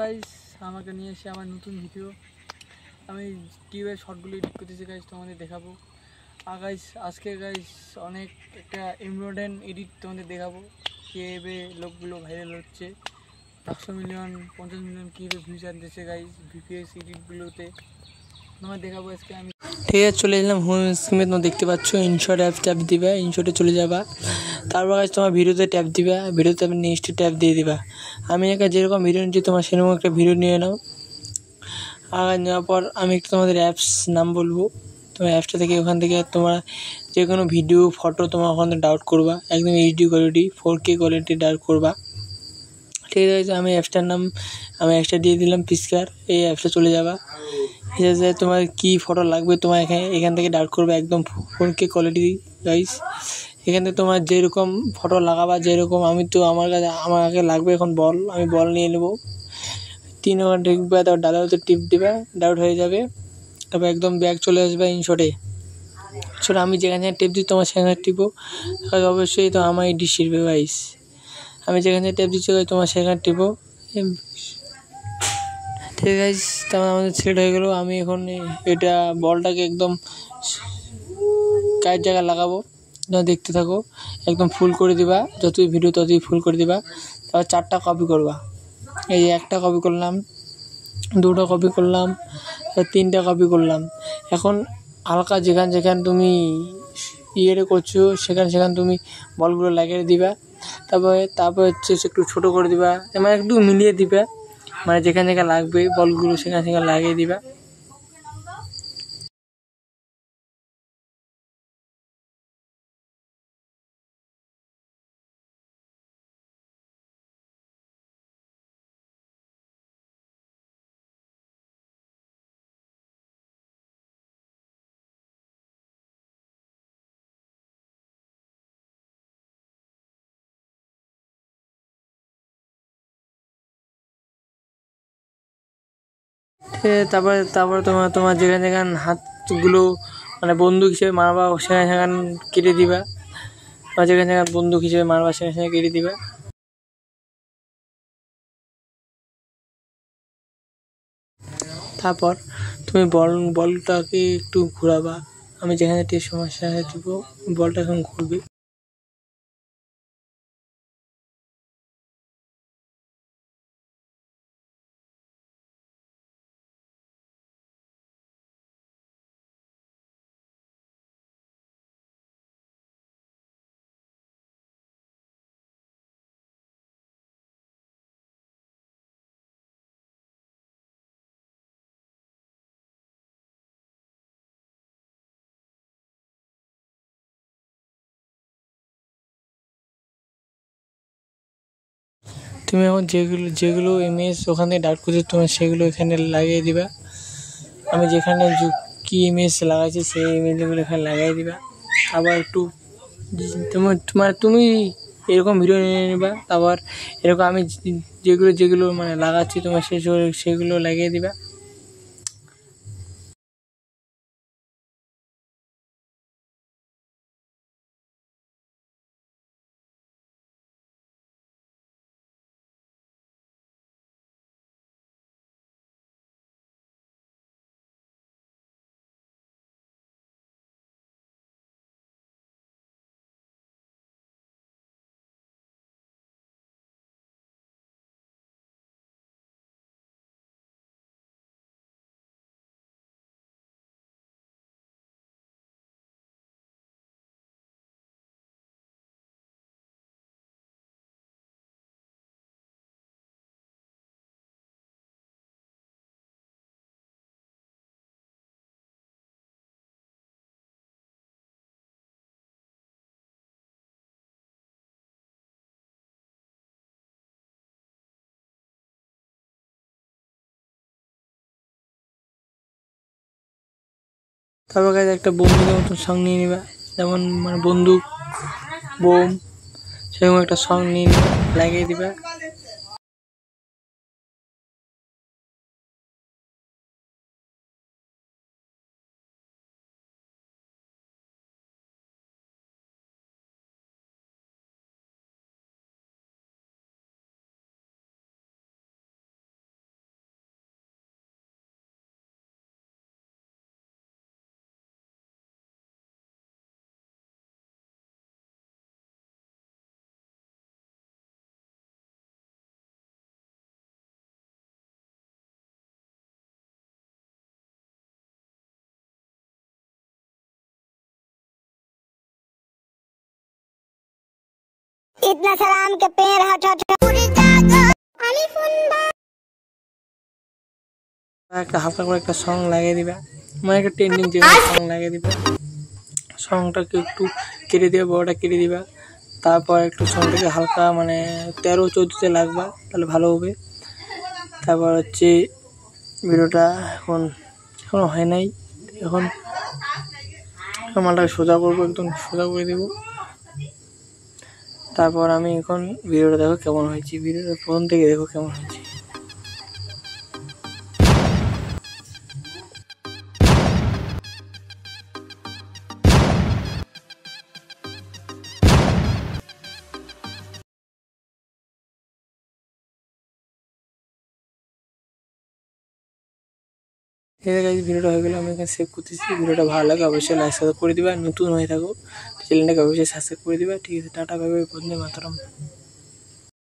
Guys আমাকে নিয়ে এসে আমার নতুন ভিডিও আমি টিউবের শর্টগুলো এডিট করতেছি গাইস, তোমাদের দেখাবো। আর গাইস আজকে গাইস অনেক একটা ইমোডেন্ট এডিট তোমাদের দেখাবো, কীভাবে লোকগুলো ভাইরাল হচ্ছে, 100 মিলিয়ন 50 মিলিয়ন কীভাবে ভিউজ আনতেছে গাইস ভিপিএস এডিটগুলোতে তোমাদের দেখাবো আজকে আমি। ঠিক আছে, চলে এলাম হোম স্ক্রিনে। তোমরা দেখতে পাচ্ছ ইনশট অ্যাপ ট্যাপ দিবা, ইনশটে চলে যাবা। তারপর গাইস তোমার ভিডিওতে ট্যাপ দিবা, ভিডিওতে আমি নেক্সট ট্যাপ দিয়ে দিবা। আমি একটা যেরকম ভিডিও নিচ্ছি তোমার সেরকম একটা ভিডিও নিয়ে নাও। আর নেওয়ার পর আমি একটু তোমাদের অ্যাপস নাম বলবো, তোমার অ্যাপসটা থেকে ওখান থেকে তোমরা যে কোনো ভিডিও ফটো তোমার ওখান থেকে ডাউনলোড করবা, একদম HD quality 4K quality download করবা। ঠিক আছে, আমি অ্যাপসটা দিয়ে দিলাম পিসকার। এই অ্যাপসটা চলে যাবা। ঠিক আছে, তোমার কী ফটো লাগবে তোমার এখান থেকে ডাউনলোড করবে, একদম 4K কোয়ালিটি গাইস। এখান থেকে তোমার যেরকম ফটো লাগাবা, যেরকম আমার আগে লাগবে এখন বল, আমি বল নিয়ে নেবো। 3 ঘন্টা টিপবে, তারপর ডালাতে টিপ দিবে, ডাউট হয়ে যাবে। তারপর একদম ব্যাক চলে আসবে ইনশটে। আমি যেখানে টিপ দিই তোমার সেখানে টিপো, অবশ্যই তো আমার এডিট শিখবে গাইস। আমি যেখানে টিপ দিচ্ছি তোমার সেখানে টিপো। ঠিক আছে গাইস, তারপর আমাদের সেট হয়ে গেলো। আমি এখন এটা বলটাকে একদম কাজের জায়গায় লাগাবো, তোমরা দেখতে থাকো। একদম ফুল করে দিবা, যতই ভিডিও ততই ফুল করে দিবা। তারপর 4টা কপি করবা। এই 1টা কপি করলাম, 2টা কপি করলাম, 3টা কপি করলাম। এখন হালকা যেখান তুমি ইয়েরে করছো সেখান তুমি বলগুলো লাগিয়ে দিবা। তারপর হচ্ছে একটু ছোট করে দিবা, মানে একটু মিলিয়ে দিবা, মানে যেখানে লাগবে বলগুলো সেখানে লাগিয়ে দিবা। তারপর তোমার যেখানে হাতগুলো মানে বন্দুক হিসেবে মারবা সেখানে কেটে দিবা, বা যেখানে বন্দুক হিসেবে মারবা সেখানে কেটে দিবা। তারপর তুমি বলটাকে একটু ঘোরাবা, আমি যেখানে সমস্যা দিব বলটা এখন ঘুরবে। তুমি এখন যেগুলো ইমেজ ওখান থেকে ডাউনলোড করছো তোমার সেগুলো এখানে লাগিয়ে দিবা। আমি যেখানে কি ইমেজ লাগাইছি সেই ইমেজগুলো এখানে লাগিয়ে দিবা। আবার একটু তুমি এরকম ভিডিও নিয়ে নিবা। আবার এরকম আমি যেগুলো মানে লাগাচ্ছি তোমার সেগুলো লাগিয়ে দিবা। তারপর কাছে একটা বন্দুকের মতন সং নিয়ে নিবা, যেমন মানে বন্দুক বোম সেরকম একটা সং নিয়ে নিবা, লাগিয়ে দিবা। इतना सलाम के पेड़ हट हट একটা হালকা করে একটা সং লাগিয়ে দিবা, মানে একটা ট্রেন্ডিং যে সং লাগিয়ে দিবা। সংটাকে একটু কেটে দিবা, বড়টা কেটে দিবা। তারপর একটু সংটাকে হালকা মানে 13-14তে লাগবা, তাহলে ভালো হবে। তারপর হচ্ছে ভিডিওটা এখনো হয় নাই, এখন মালটাকে সোজা করবো, একদম সোজা করে দেবো। তারপর আমি এখন ভিডিওটা দেখো কেমন হয়েছে, ভিডিওটা প্রথম থেকে দেখো কেমন হয়েছে। এই গাইজ ভিডিওটা হয়ে গেলে আমি এখানে সেভ করতেছি। ভিডিওটা ভালো লাগে অবশ্যই লাইক সাবস্ক্রাইব করে দিবা, নতুন হয়ে থাকো চ্যানেলটাকে অবশ্যই সাবস্ক্রাইব করে দিবা। ঠিক আছে, টাটা বাই বাই, বন্দে মাতরম।